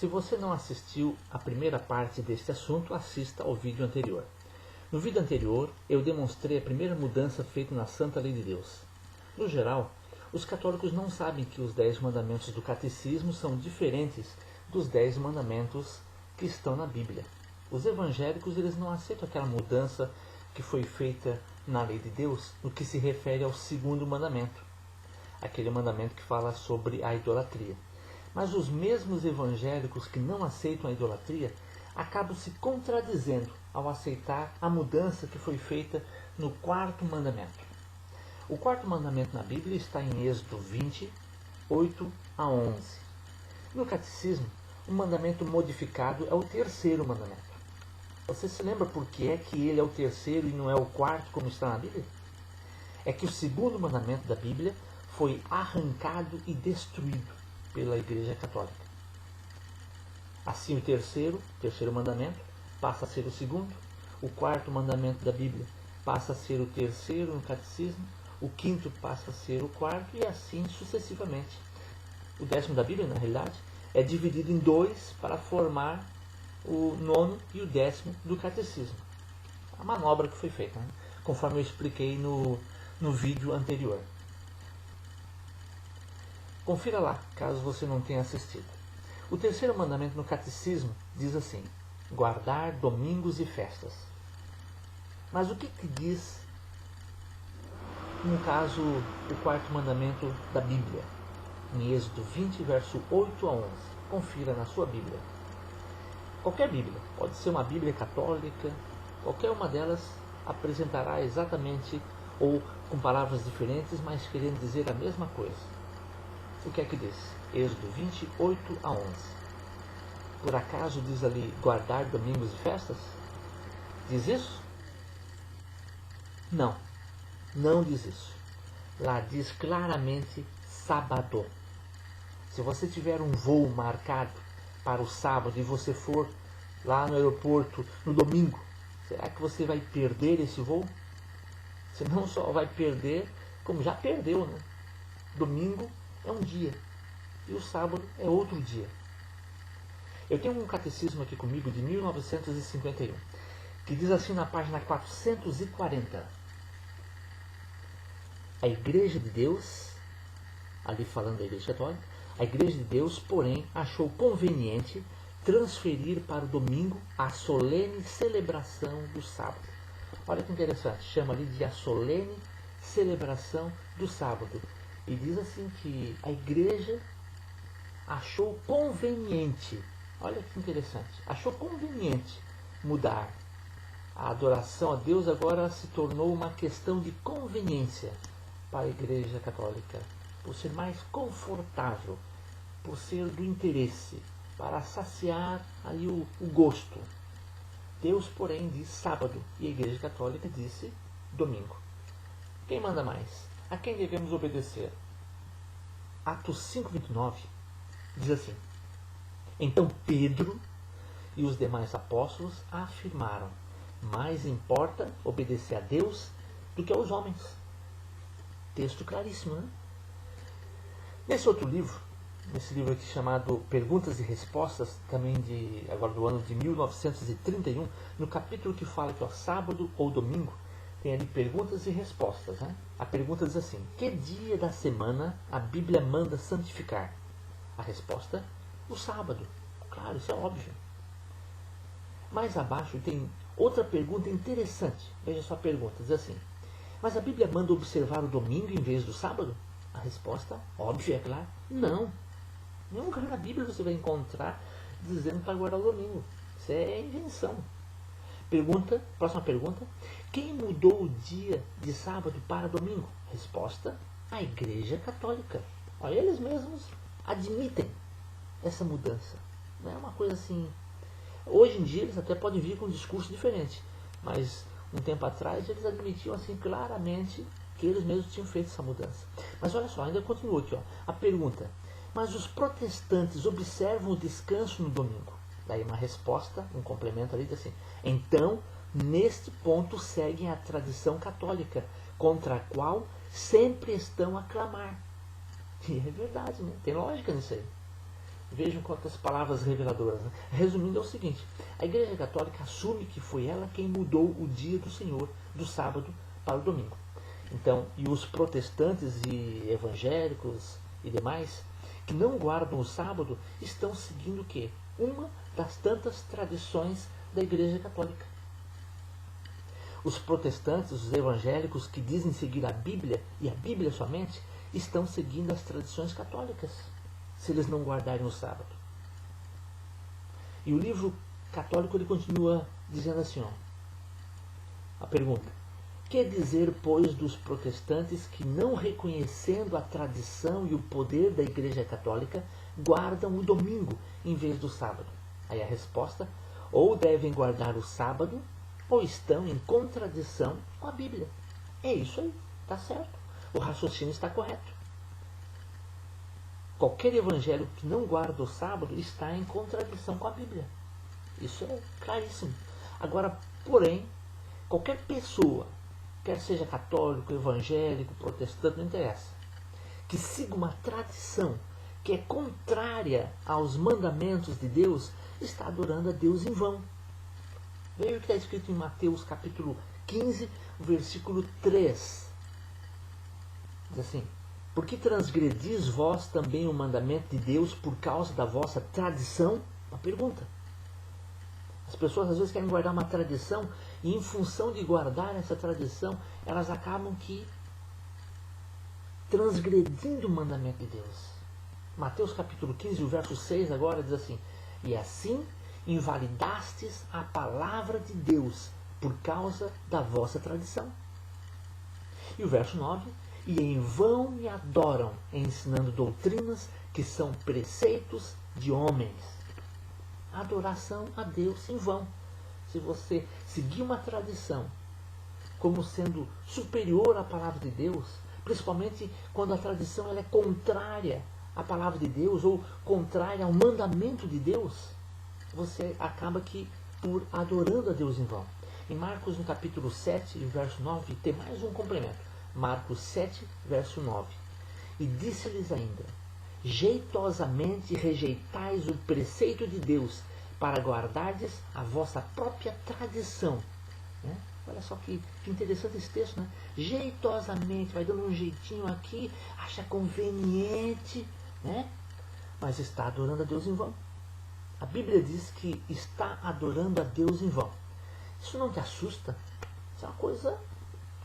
Se você não assistiu à primeira parte deste assunto, assista ao vídeo anterior. No vídeo anterior, eu demonstrei a primeira mudança feita na Santa Lei de Deus. No geral, os católicos não sabem que os 10 mandamentos do catecismo são diferentes dos 10 mandamentos que estão na Bíblia. Os evangélicos eles não aceitam aquela mudança que foi feita na Lei de Deus no que se refere ao segundo mandamento, aquele mandamento que fala sobre a idolatria. Mas os mesmos evangélicos que não aceitam a idolatria acabam se contradizendo ao aceitar a mudança que foi feita no quarto mandamento. O quarto mandamento na Bíblia está em Êxodo 20, 8 a 11. No catecismo, o mandamento modificado é o terceiro mandamento. Você se lembra por que é que ele é o terceiro e não é o quarto como está na Bíblia? É que o segundo mandamento da Bíblia foi arrancado e destruído pela Igreja Católica. Assim o terceiro mandamento passa a ser o segundo, o quarto mandamento da Bíblia passa a ser o terceiro no catecismo, o quinto passa a ser o quarto e assim sucessivamente. O 10º da Bíblia, na realidade, é dividido em 2 para formar o 9º e o 10º do catecismo. A manobra que foi feita, né? Conforme eu expliquei no vídeo anterior. Confira lá, caso você não tenha assistido. O terceiro mandamento no catecismo diz assim: guardar domingos e festas. Mas o que diz, no caso, o quarto mandamento da Bíblia? Em Êxodo 20, verso 8 a 11. Confira na sua Bíblia. Qualquer Bíblia, pode ser uma Bíblia católica, qualquer uma delas apresentará exatamente, ou com palavras diferentes, mas querendo dizer a mesma coisa. O que é que diz? Êxodo 20, 8 a 11. Por acaso diz ali guardar domingos e festas? Diz isso? Não, não diz isso. Lá diz claramente sábado. Se você tiver um voo marcado para o sábado e você for lá no aeroporto no domingo, será que você vai perder esse voo? Você não só vai perder, como já perdeu, né? Domingo é um dia e o sábado é outro dia. Eu tenho um catecismo aqui comigo de 1951 que diz assim na página 440: a Igreja de Deus, ali falando da Igreja Católica, a Igreja de Deus, porém, achou conveniente transferir para o domingo a solene celebração do sábado. Olha que interessante, chama ali de a solene celebração do sábado. E diz assim que a Igreja achou conveniente, olha que interessante, achou conveniente mudar. A adoração a Deus agora se tornou uma questão de conveniência para a Igreja Católica, por ser mais confortável, por ser do interesse, para saciar ali o gosto. Deus, porém, diz sábado e a Igreja Católica disse domingo. Quem manda mais? A quem devemos obedecer? Atos 5:29 diz assim: então Pedro e os demais apóstolos afirmaram: mais importa obedecer a Deus do que aos homens. Texto claríssimo, né? Nesse outro livro, nesse livro aqui chamado Perguntas e Respostas, também agora do ano de 1931, no capítulo que fala que é sábado ou domingo, tem ali perguntas e respostas, né? A pergunta diz assim: que dia da semana a Bíblia manda santificar? A resposta: o sábado. Claro, isso é óbvio. Mais abaixo tem outra pergunta interessante. Veja só a pergunta, diz assim: mas a Bíblia manda observar o domingo em vez do sábado? A resposta, óbvia, é claro, não. Em nenhum lugar na Bíblia você vai encontrar dizendo para guardar o domingo. Isso é invenção. Próxima pergunta: quem mudou o dia de sábado para domingo? Resposta: a Igreja Católica. Olha, eles mesmos admitem essa mudança. Não é uma coisa assim. Hoje em dia eles até podem vir com um discurso diferente, mas um tempo atrás eles admitiam assim claramente que eles mesmos tinham feito essa mudança. Mas olha só, ainda continua aqui, ó, a pergunta: mas os protestantes observam o descanso no domingo? Daí uma resposta, um complemento ali, diz assim: então, neste ponto seguem a tradição católica, contra a qual sempre estão a clamar. E é verdade, né? Tem lógica nisso aí. Vejam quantas palavras reveladoras. Né? Resumindo, é o seguinte: a Igreja Católica assume que foi ela quem mudou o dia do Senhor, do sábado para o domingo. Então, e os protestantes e evangélicos e demais que não guardam o sábado estão seguindo o quê? Uma das tantas tradições da Igreja Católica. Os protestantes, os evangélicos que dizem seguir a Bíblia, e a Bíblia somente, estão seguindo as tradições católicas, se eles não guardarem o sábado. E o livro católico ele continua dizendo assim, ó, a pergunta: que dizer, pois, dos protestantes que, não reconhecendo a tradição e o poder da Igreja Católica, guardam o domingo em vez do sábado? Aí a resposta: ou devem guardar o sábado, ou estão em contradição com a Bíblia. É isso aí, está certo. O raciocínio está correto. Qualquer evangélico que não guarda o sábado está em contradição com a Bíblia. Isso é claríssimo. Agora, porém, qualquer pessoa, quer seja católico, evangélico, protestante, não interessa, que siga uma tradição que é contrária aos mandamentos de Deus, está adorando a Deus em vão. Veja o que está escrito em Mateus capítulo 15, versículo 3. Diz assim: por que transgredis vós também o mandamento de Deus por causa da vossa tradição? Uma pergunta. As pessoas às vezes querem guardar uma tradição e em função de guardar essa tradição, elas acabam que transgredindo o mandamento de Deus. Mateus capítulo 15, o verso 6 agora diz assim: e assim invalidastes a palavra de Deus por causa da vossa tradição. E o verso 9: e em vão me adoram, ensinando doutrinas que são preceitos de homens. Adoração a Deus em vão. Se você seguir uma tradição como sendo superior à palavra de Deus, principalmente quando a tradição ela é contrária à palavra de Deus ou contrária ao mandamento de Deus, você acaba que por adorando a Deus em vão. Em Marcos, no capítulo 7, verso 9, tem mais um complemento. Marcos 7, verso 9. E disse-lhes ainda: jeitosamente rejeitais o preceito de Deus para guardardes a vossa própria tradição. Né? Olha só que interessante esse texto, né? Jeitosamente, vai dando um jeitinho aqui, acha conveniente, né? Mas está adorando a Deus em vão. A Bíblia diz que está adorando a Deus em vão. Isso não te assusta? Isso é uma coisa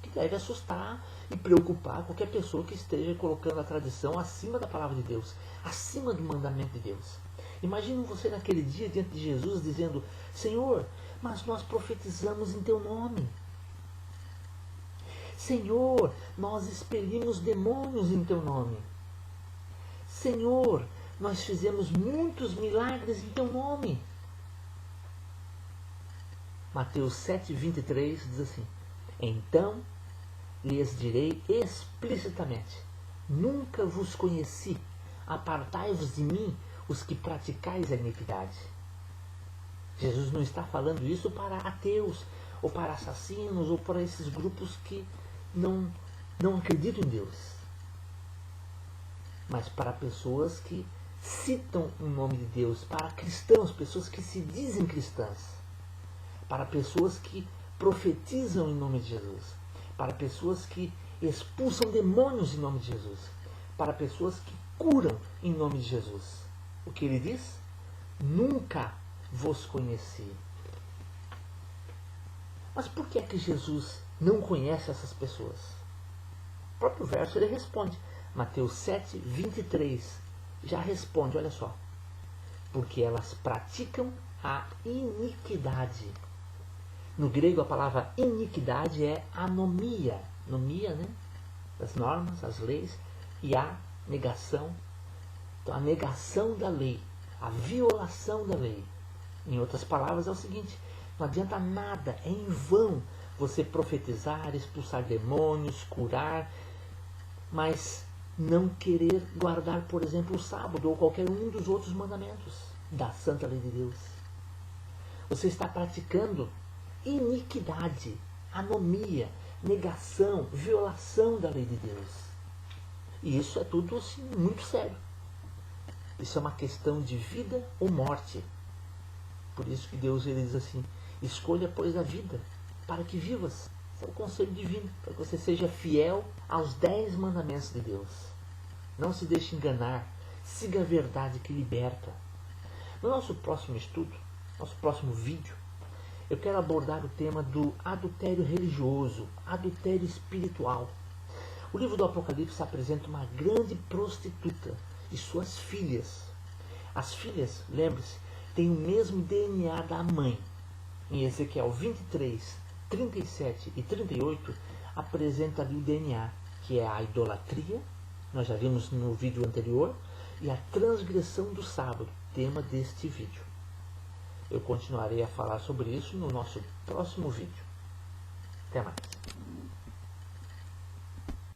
que deve assustar e preocupar qualquer pessoa que esteja colocando a tradição acima da palavra de Deus, acima do mandamento de Deus. Imagine você naquele dia diante de Jesus dizendo: Senhor, mas nós profetizamos em teu nome. Senhor, nós expelimos demônios em teu nome. Senhor, nós fizemos muitos milagres em teu nome. Mateus 7, 23 diz assim: então lhes direi explicitamente: nunca vos conheci, apartai-vos de mim, os que praticais a iniquidade. Jesus não está falando isso para ateus, ou para assassinos, ou para esses grupos que não acreditam em Deus, mas para pessoas que citam o nome de Deus, para cristãos, pessoas que se dizem cristãs, para pessoas que profetizam em nome de Jesus, para pessoas que expulsam demônios em nome de Jesus, para pessoas que curam em nome de Jesus. O que ele diz? Nunca vos conheci. Mas por que é que Jesus não conhece essas pessoas? O próprio verso ele responde. Mateus 7, 23 já responde, olha só. Porque elas praticam a iniquidade. No grego a palavra iniquidade é anomia. Anomia, né? As normas, as leis. E a negação. Então a negação da lei. A violação da lei. Em outras palavras é o seguinte: não adianta nada, é em vão você profetizar, expulsar demônios, curar, mas não querer guardar, por exemplo, o sábado ou qualquer um dos outros mandamentos da santa lei de Deus. Você está praticando iniquidade, anomia, negação, violação da lei de Deus. E isso é tudo assim, muito sério. Isso é uma questão de vida ou morte. Por isso que Deus ele diz assim: escolha, pois, a vida, para que vivas. Esse é o conselho divino, para que você seja fiel aos 10 mandamentos de Deus. Não se deixe enganar, siga a verdade que liberta. No nosso próximo estudo, nosso próximo vídeo, eu quero abordar o tema do adultério religioso, adultério espiritual. O livro do Apocalipse apresenta uma grande prostituta e suas filhas. As filhas, lembre-se, têm o mesmo DNA da mãe. Em Ezequiel 23, 37 e 38, apresenta ali o DNA, que é a idolatria, nós já vimos no vídeo anterior, e a transgressão do sábado, tema deste vídeo. Eu continuarei a falar sobre isso no nosso próximo vídeo. Até mais.